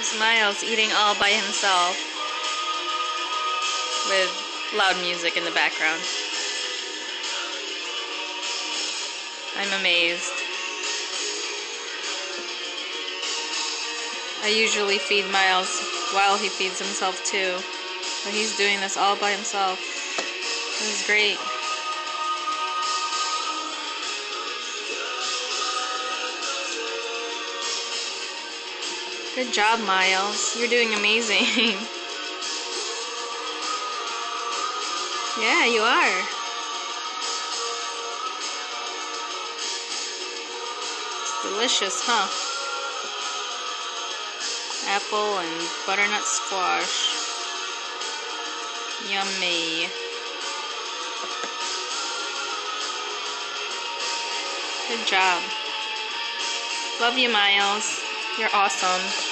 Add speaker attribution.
Speaker 1: There's Miles eating all by himself with loud music in the background. I'm amazed. I usually feed Miles while he feeds himself too, but he's doing this all by himself. This is great. Good job, Miles. You're doing amazing. Yeah, you are. It's delicious, huh? Apple and butternut squash. Yummy. Good job. Love you, Miles. You're awesome.